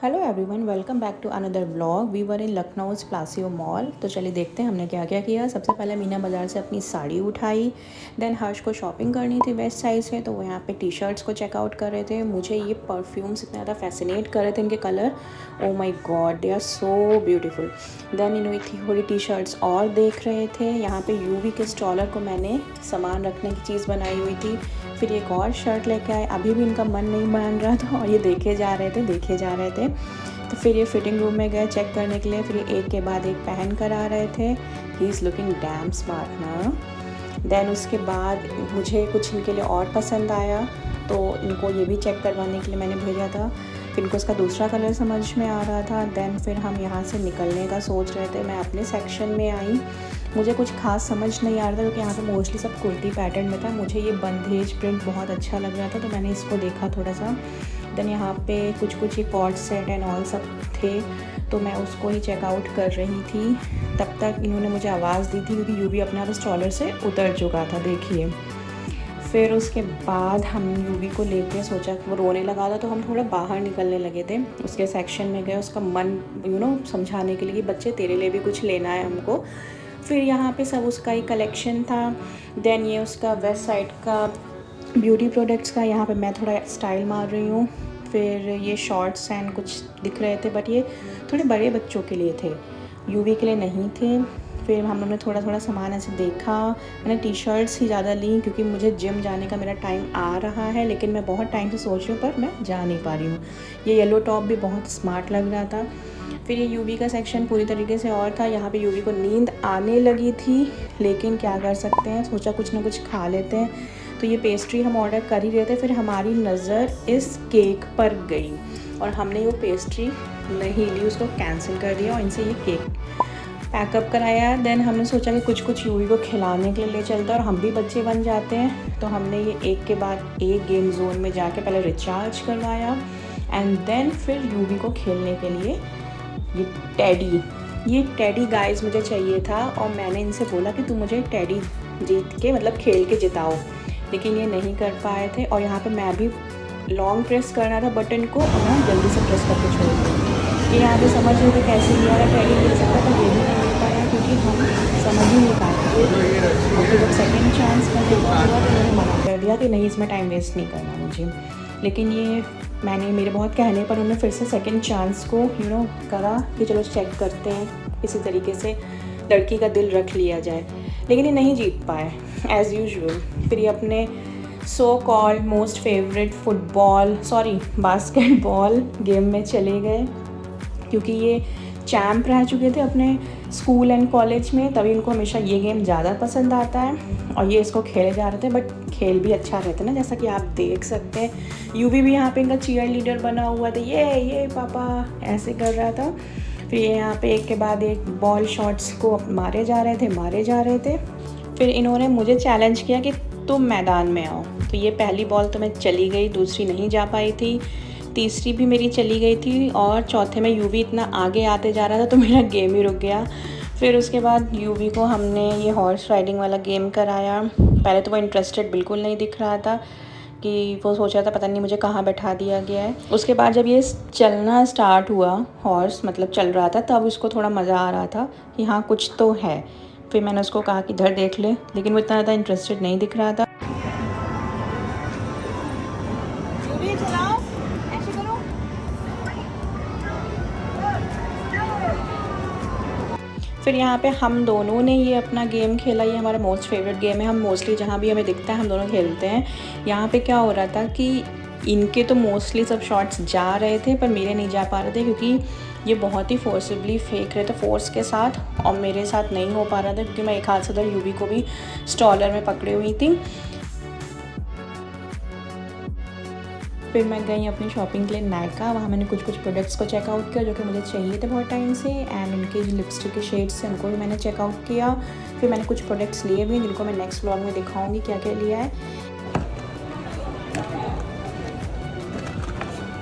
Hello everyone, welcome back to another vlog. We were in Lucknow Palassio mall. तो चलिए देखते हैं हमने क्या क्या किया। सबसे पहले मीना बाज़ार से अपनी साड़ी उठाई। देन हर्ष को शॉपिंग करनी थी वेस्ट साइड से, तो वो यहाँ पे टी शर्ट्स को चेकआउट कर रहे थे। मुझे ये परफ्यूम्स इतना ज़्यादा फैसिनेट कर रहे थे, इनके colour, oh my god, they are so beautiful. Then इन्होंने थोड़ी टी शर्ट्स और देख रहे थे। यहाँ पे यूवी के स्टॉलर को मैंने सामान रखने की चीज़ बनाई हुई थी। फिर एक और शर्ट लेके आए। अभी भी इनका मन नहीं मान रहा था और ये देखे जा रहे थे। तो फिर ये फिटिंग रूम में गए चेक करने के लिए। फिर ये एक के बाद एक पहन कर आ रहे थे। He is looking dam smart ना। देन उसके बाद मुझे कुछ इनके लिए और पसंद आया, तो इनको ये भी चेक करवाने के लिए मैंने भेजा था। फिर इनको इसका दूसरा कलर समझ में आ रहा था। देन फिर हम यहाँ से निकलने का सोच रहे थे। मैं अपने सेक्शन में आई। मुझे कुछ खास समझ नहीं आ रहा था क्योंकि यहाँ पे मोस्टली सब कुर्ती पैटर्न में था। मुझे ये बंदेज प्रिंट बहुत अच्छा लग रहा था, तो मैंने इसको देखा थोड़ा सा। देन यहाँ पे कुछ ये कॉर्ड सेट एंड ऑल सब थे, तो मैं उसको ही चेकआउट कर रही थी। तब तक इन्होंने मुझे आवाज़ दी थी क्योंकि यूवी अपने आप स्टॉलर से उतर चुका था, देखिए। फिर उसके बाद हम यूवी को लेके सोचा कि वो रोने लगा था, तो हम थोड़ा बाहर निकलने लगे थे। उसके सेक्शन में गए, उसका मन समझाने के लिए कि बच्चे तेरे लिए भी कुछ लेना है हमको। फिर यहाँ पे सब उसका ही कलेक्शन था। देन ये उसका वेस्ट साइड का ब्यूटी प्रोडक्ट्स का, यहाँ पे मैं थोड़ा स्टाइल मार रही हूँ। फिर ये शॉर्ट्स एंड कुछ दिख रहे थे, बट ये थोड़े बड़े बच्चों के लिए थे, यूवी के लिए नहीं थे। फिर हम लोगों ने थोड़ा थोड़ा सामान ऐसे देखा। मैंने टी शर्ट्स ही ज़्यादा ली क्योंकि मुझे जिम जाने का मेरा टाइम आ रहा है, लेकिन मैं बहुत टाइम से सोच रही हूँ पर मैं जा नहीं पा रही हूँ। ये येलो टॉप भी बहुत स्मार्ट लग रहा था। फिर ये यूवी का सेक्शन पूरी तरीके से और था। यहाँ पे यूवी को नींद आने लगी थी, लेकिन क्या कर सकते हैं, सोचा कुछ ना कुछ खा लेते हैं। तो ये पेस्ट्री हम ऑर्डर कर ही रहे थे, फिर हमारी नज़र इस केक पर गई और हमने वो पेस्ट्री नहीं ली, उसको कैंसिल कर दिया और इनसे ये केक पैकअप कराया। देन हमने सोचा कि कुछ यूवी को खिलाने के लिए ले चलते हैं और हम भी बच्चे बन जाते हैं। तो हमने ये एक के बाद एक गेम जोन में जाके पहले रिचार्ज करवाया एंड देन फिर यूवी को खेलने के लिए ये टेडी गाइस मुझे चाहिए था। और मैंने इनसे बोला कि तुम मुझे टेडी जीत के मतलब खेल के जिताओ, लेकिन ये नहीं कर पाए थे। और यहाँ पे मैं भी लॉन्ग प्रेस करना था बटन को और मैं जल्दी से प्रेस करके छोड़ दी। ये यहाँ पे समझ नहीं थे कैसे लिया है, टेडी मिल सकता था, ये भी नहीं मिल पाया क्योंकि हम समझ ही नहीं पाए। और फिर जब सेकेंड चांस करने का हुआ तो मैंने मना कर दिया कि नहीं, इसमें टाइम वेस्ट नहीं करना मुझे। लेकिन ये मैंने मेरे बहुत कहने पर उन्होंने फिर से सेकेंड चांस को करा कि चलो चेक करते हैं, इसी तरीके से लड़की का दिल रख लिया जाए। लेकिन ये नहीं जीत पाए एज़ यूजुअल। फिर ये अपने so called most favourite basketball game में चले गए क्योंकि ये चैम्प रह चुके थे अपने स्कूल एंड कॉलेज में, तभी इनको हमेशा ये गेम ज़्यादा पसंद आता है और ये इसको खेले जा रहे थे। बट खेल भी अच्छा रहता है ना, जैसा कि आप देख सकते हैं। यूवी भी यहाँ पे इनका चीयर लीडर बना हुआ था, ये पापा ऐसे कर रहा था। फिर ये यहाँ पे एक के बाद एक बॉल शॉट्स को मारे जा रहे थे। फिर इन्होंने मुझे चैलेंज किया कि तुम मैदान में आओ। तो ये पहली बॉल तो मैं चली गई, दूसरी नहीं जा पाई थी, तीसरी भी मेरी चली गई थी और चौथे में यूवी इतना आगे आते जा रहा था तो मेरा गेम ही रुक गया। फिर उसके बाद यूवी को हमने ये हॉर्स राइडिंग वाला गेम कराया। पहले तो वो इंटरेस्टेड बिल्कुल नहीं दिख रहा था, कि वो सोच रहा था पता नहीं मुझे कहाँ बैठा दिया गया है। उसके बाद जब ये चलना स्टार्ट हुआ, हॉर्स मतलब चल रहा था, तब उसको थोड़ा मज़ा आ रहा था कि हाँ कुछ तो है। फिर मैंने उसको कहा कि इधर देख ले, लेकिन वो इतना ज़्यादा इंटरेस्टेड नहीं दिख रहा था। फिर यहाँ पे हम दोनों ने ये अपना गेम खेला। ये हमारा मोस्ट फेवरेट गेम है, हम मोस्टली जहाँ भी हमें दिखता है हम दोनों खेलते हैं। यहाँ पे क्या हो रहा था कि इनके तो मोस्टली सब शॉट्स जा रहे थे पर मेरे नहीं जा पा रहे थे क्योंकि ये बहुत ही फोर्सिबली फेंक रहे थे फोर्स के साथ और मेरे साथ नहीं हो पा रहा था क्योंकि मैं एक हाथ से उधर यूवी को भी स्टॉलर में पकड़े हुई थी। फिर मैं गई अपनी शॉपिंग के लिए नायका। वहाँ मैंने कुछ प्रोडक्ट्स को चेकआउट किया जो कि मुझे चाहिए थे बहुत टाइम से, एंड उनके जो लिपस्टिक के शेड्स थे उनको भी मैंने चेकआउट किया। फिर मैंने कुछ प्रोडक्ट्स लिए भी जिनको मैं नेक्स्ट व्लॉग में दिखाऊंगी क्या क्या लिया है।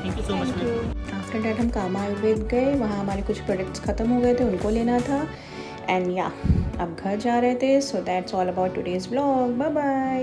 Thank you so much. After that हम कामा आयुर्वेद गए, वहाँ हमारे कुछ प्रोडक्ट्स ख़त्म हो गए थे, उनको लेना था। एंड या अब घर जा रहे थे। So that's all about today's vlog. Bye bye.